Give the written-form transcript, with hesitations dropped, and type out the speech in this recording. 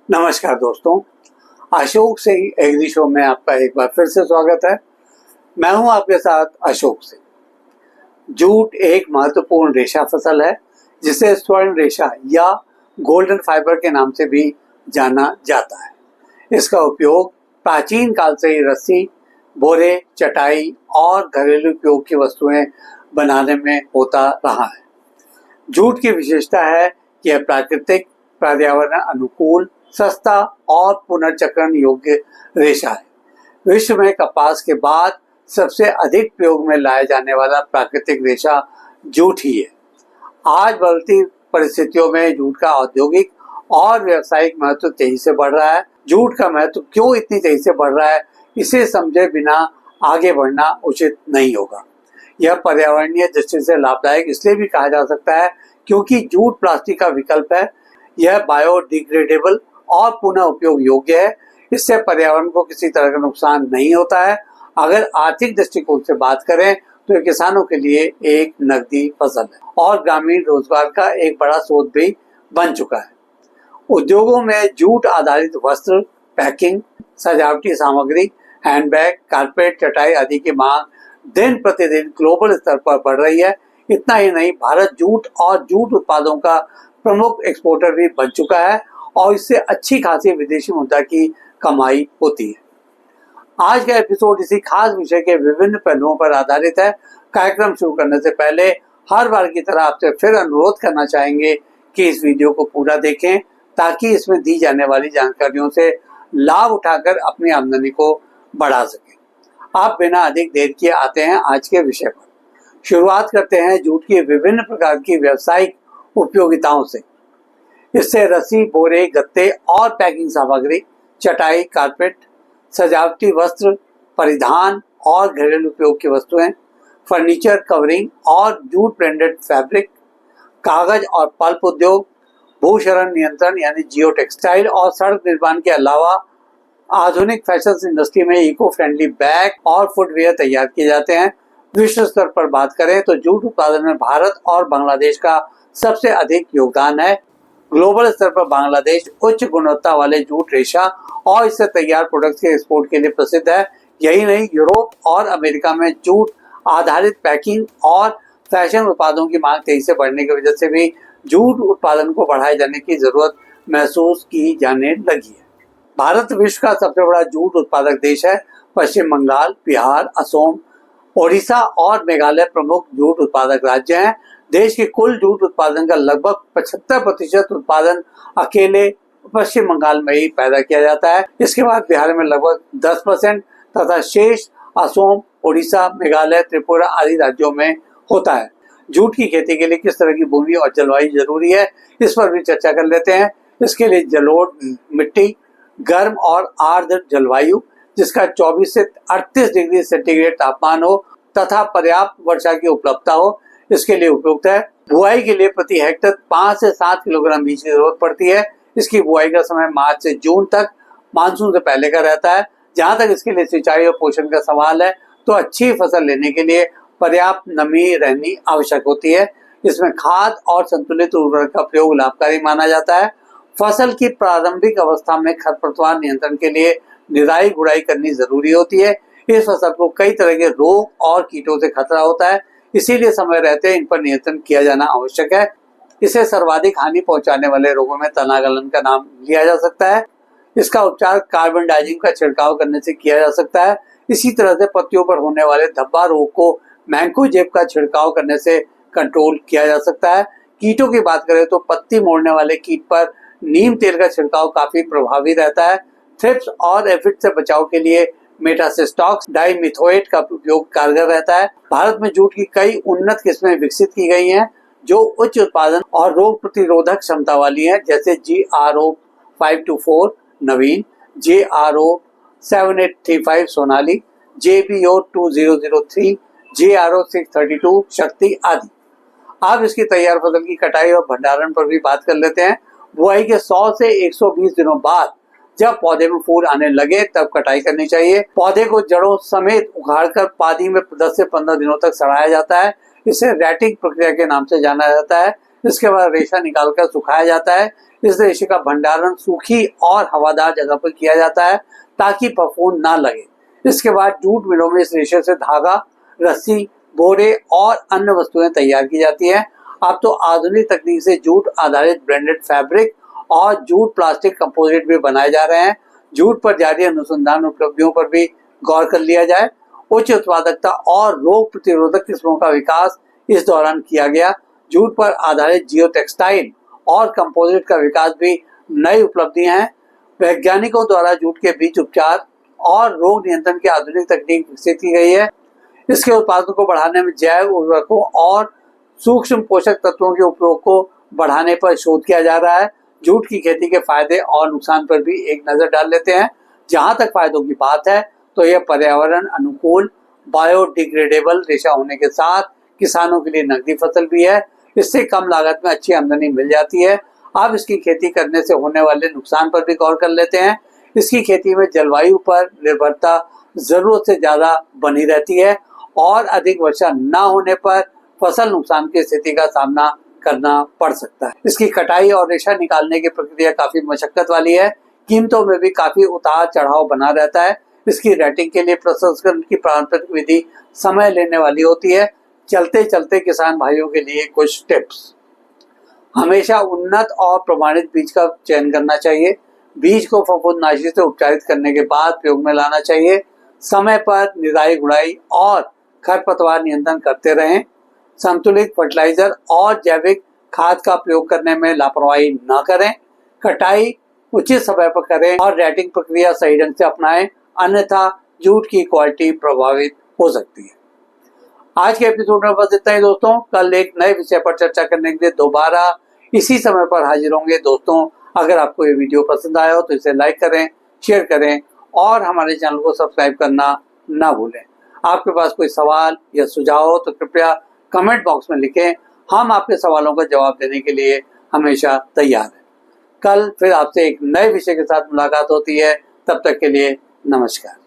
नमस्कार दोस्तों, Ashok Singh agree show में आपका एक बार फिर से स्वागत है। मैं हूं आपके साथ अशोक सिंह। जूट एक महत्वपूर्ण रेशा फसल है जिसे स्वर्ण रेशा या गोल्डन फाइबर के नाम से भी जाना जाता है। इसका उपयोग प्राचीन काल से ही रस्सी, बोरे, चटाई और घरेलू उपयोग की वस्तुएं बनाने में होता रहा है। जूट की विशेषता है कि यह प्राकृतिक, पर्यावरण अनुकूल, सस्ता और पुनर्चक्रण योग्य रेशा है। विश्व में कपास के बाद सबसे अधिक प्रयोग में लाया जाने वाला प्राकृतिक रेशा जूट ही है। आज बदलती परिस्थितियों में जूट का औद्योगिक और व्यावसायिक महत्व तेजी से बढ़ रहा है। जूट का महत्व क्यों इतनी तेजी से बढ़ रहा है, इसे समझे बिना आगे बढ़ना उचित नहीं होगा। यह पर्यावरणीय दृष्टि से लाभदायक इसलिए भी कहा जा सकता है क्योंकि जूट प्लास्टिक का विकल्प है। यह बायोडिग्रेडेबल और पुनः उपयोग योग्य है। इससे पर्यावरण को किसी तरह का नुकसान नहीं होता है। अगर आर्थिक दृष्टिकोण से बात करें तो ये किसानों के लिए एक नकदी फसल है और ग्रामीण रोजगार का एक बड़ा स्रोत भी बन चुका है। उद्योगों में जूट आधारित वस्त्र, पैकिंग, सजावटी सामग्री, हैंडबैग, कारपेट, चटाई आदि की मांग दिन प्रतिदिन ग्लोबल स्तर पर बढ़ रही है। इतना ही नहीं, भारत जूट और जूट उत्पादों का प्रमुख एक्सपोर्टर भी बन चुका है और इससे अच्छी खासी विदेशी मुद्रा की कमाई होती है। आज का एपिसोड इसी खास विषय के विभिन्न पहलुओं पर आधारित है। कार्यक्रम शुरू करने से पहले हर बार की तरह आपसे फिर अनुरोध करना चाहेंगे कि इस वीडियो को पूरा देखें ताकि इसमें दी जाने वाली जानकारियों से लाभ उठाकर अपनी आमदनी को बढ़ा सकें। आप बिना अधिक देर किए आते हैं आज के विषय पर। शुरुआत करते हैं जूट की विभिन्न प्रकार की व्यावसायिक उपयोगिताओं से। इससे रस्सी, बोरे, गत्ते और पैकिंग सामग्री, चटाई, कारपेट, सजावटी वस्त्र, परिधान और घरेलू उपयोग की वस्तुएं, फर्नीचर, कवरिंग और जूट ब्रांडेड फैब्रिक, कागज और पल्प उद्योग, भूक्षरण नियंत्रण यानी जियो टेक्सटाइल और सड़क निर्माण के अलावा आधुनिक फैशन इंडस्ट्री में इको फ्रेंडली बैग और फुटवेयर तैयार किए जाते हैं। विश्व स्तर पर बात करें तो जूट उत्पादन में भारत और बांग्लादेश का सबसे अधिक योगदान है। ग्लोबल स्तर पर बांग्लादेश उच्च गुणवत्ता वाले जूट रेशा और इससे तैयार प्रोडक्ट्स के एक्सपोर्ट के लिए प्रसिद्ध है। यही नहीं, यूरोप और अमेरिका में जूट आधारित पैकिंग और फैशन उत्पादों की मांग तेजी से बढ़ने की वजह से भी जूट उत्पादन को बढ़ाए जाने की जरूरत महसूस की जाने लगी है। भारत विश्व का सबसे बड़ा जूट उत्पादक देश है। पश्चिम बंगाल, बिहार, असम, ओडिशा और मेघालय प्रमुख जूट उत्पादक राज्य हैं। देश के कुल जूट उत्पादन का लगभग 75% उत्पादन अकेले पश्चिम बंगाल में ही पैदा किया जाता है। इसके बाद बिहार में लगभग 10% तथा शेष असम, ओडिशा, मेघालय, त्रिपुरा आदि राज्यों में होता है। जूट की खेती के लिए किस तरह की भूमि और जलवायु जरूरी है, इस पर भी चर्चा कर लेते हैं। इसके लिए जलोढ़ मिट्टी, गर्म और आर्द्र जलवायु जिसका 24 से 38 डिग्री सेंटीग्रेड तापमान हो तथा पर्याप्त वर्षा की उपलब्धता हो, इसके लिए उपयुक्त है। बुआई के लिए प्रति हेक्टेयर 5 से 7 किलोग्राम बीज की जरूरत पड़ती है। इसकी बुआई का समय मार्च से जून तक मानसून से पहले का रहता है। जहां तक इसके लिए सिंचाई और पोषण का सवाल है तो अच्छी फसल लेने के लिए पर्याप्त नमी रहनी आवश्यक होती है। इसमें खाद और संतुलित उर्वरक का प्रयोग लाभकारी माना जाता है। फसल की प्रारंभिक अवस्था में खरपतवार नियंत्रण के लिए निराई गुड़ाई करनी जरूरी होती है। इस फसल को कई तरह के रोग और कीटों से खतरा होता है, इसीलिए समय रहते इन पर नियंत्रण किया जाना आवश्यक है। इसे सर्वाधिक हानि पहुंचाने वाले रोगों में तना गलन का नाम लिया जा सकता है। इसका उपचार कार्बन डाइजिम का छिड़काव करने से किया जा सकता है। इसी तरह से पत्तियों पर होने वाले धब्बा रोग को मैंकोजेब का छिड़काव करने से कंट्रोल किया जा सकता है। कीटों की बात करें तो पत्ती मोड़ने वाले कीट पर नीम तेल का छिड़काव काफी प्रभावी रहता है। थ्रिप्स और एफिड से बचाव के लिए मेटासिस्टॉक्स डाइमिथोएट का उपयोग कारगर रहता है। भारत में जूट की कई उन्नत किस्में विकसित की गई हैं जो उच्च उत्पादन और रोग प्रतिरोधक क्षमता वाली हैं, जैसे GRO 524 नवीन, JRO 7835 सोनाली, JBO 2003, JRO 632 शक्ति आदि। अब इसकी तैयार फसल की कटाई और भंडारण पर भी बात कर लेते हैं। बुआई के 100 से 120 दिनों बाद जब पौधे में फूल आने लगे तब कटाई करनी चाहिए। पौधे को जड़ों समेत उखाड़कर पानी में 10 से 15 दिनों तक सड़ाया जाता है। इसे रैटिंग प्रक्रिया के नाम से जाना जाता है। इसके बाद रेशा निकालकर सुखाया जाता है। इस रेशे का भंडारण सूखी और हवादार जगह पर किया जाता है ताकि फफूंद ना लगे। इसके बाद जूट मिलों में इस रेशे से धागा, रस्सी, बोरे और अन्य वस्तुएं तैयार की जाती हैं। अब तो आधुनिक तकनीक से जूट आधारित ब्रांडेड फैब्रिक और जूट प्लास्टिक कंपोजिट भी बनाए जा रहे हैं। जूट पर जारी अनुसंधान उपलब्धियों पर भी गौर कर लिया जाए। उच्च उत्पादकता और रोग प्रतिरोधक किस्मों का विकास इस दौरान किया गया। जूट पर आधारित जियो टेक्सटाइल और कंपोजिट का विकास भी नई उपलब्धियां हैं। वैज्ञानिकों द्वारा जूट के बीज उपचार और रोग नियंत्रण की आधुनिक तकनीक विकसित की गई है। इसके उत्पादन को बढ़ाने में जैव उर्वरकों और सूक्ष्म पोषक तत्वों के उपयोग को बढ़ाने पर शोध किया जा रहा है। जूट की खेती के फायदे और नुकसान पर भी एक नजर डाल लेते हैं। जहां तक फायदों की बात है तो यह पर्यावरण अनुकूल, बायोडिग्रेडेबल रेशा होने के साथ किसानों के लिए नकदी फसल भी है। इससे कम लागत में अच्छी आमदनी मिल जाती है। अब इसकी खेती करने से होने वाले नुकसान पर भी गौर कर लेते हैं। इसकी खेती में जलवायु पर निर्भरता जरूरत से ज्यादा बनी रहती है और अधिक वर्षा न होने पर फसल नुकसान की स्थिति का सामना करना पड़ सकता है। इसकी कटाई और रेशा निकालने की प्रक्रिया काफी मशक्कत वाली है। कीमतों में भी काफी उतार चढ़ाव बना रहता है। इसकी रेटिंग के लिए प्रसंस्करण की पारंपरिक विधि समय लेने वाली होती है। चलते चलते किसान भाइयों के लिए कुछ टिप्स। हमेशा उन्नत और प्रमाणित बीज का चयन करना चाहिए। बीज को फफूंदनाशी से उपचारित करने के बाद प्रयोग में लाना चाहिए। समय पर निराई गुड़ाई और खरपतवार नियंत्रण करते रहें। संतुलित फर्टिलाइजर और जैविक खाद का प्रयोग करने में लापरवाही न करें। कटाई उचित समय पर करें और रेटिंग प्रक्रिया सही ढंग से अपनाएं, अन्यथा जूट की क्वालिटी प्रभावित हो सकती है। आज के एपिसोड में बस इतना ही दोस्तों। कल एक नए विषय पर चर्चा करने के लिए दोबारा इसी समय पर हाजिर होंगे दोस्तों। अगर आपको ये वीडियो पसंद आया हो तो इसे लाइक करें, शेयर करें और हमारे चैनल को सब्सक्राइब करना ना भूलें। आपके पास कोई सवाल या सुझाव हो तो कृपया कमेंट बॉक्स में लिखें। हम आपके सवालों का जवाब देने के लिए हमेशा तैयार हैं। कल फिर आपसे एक नए विषय के साथ मुलाकात होती है। तब तक के लिए नमस्कार।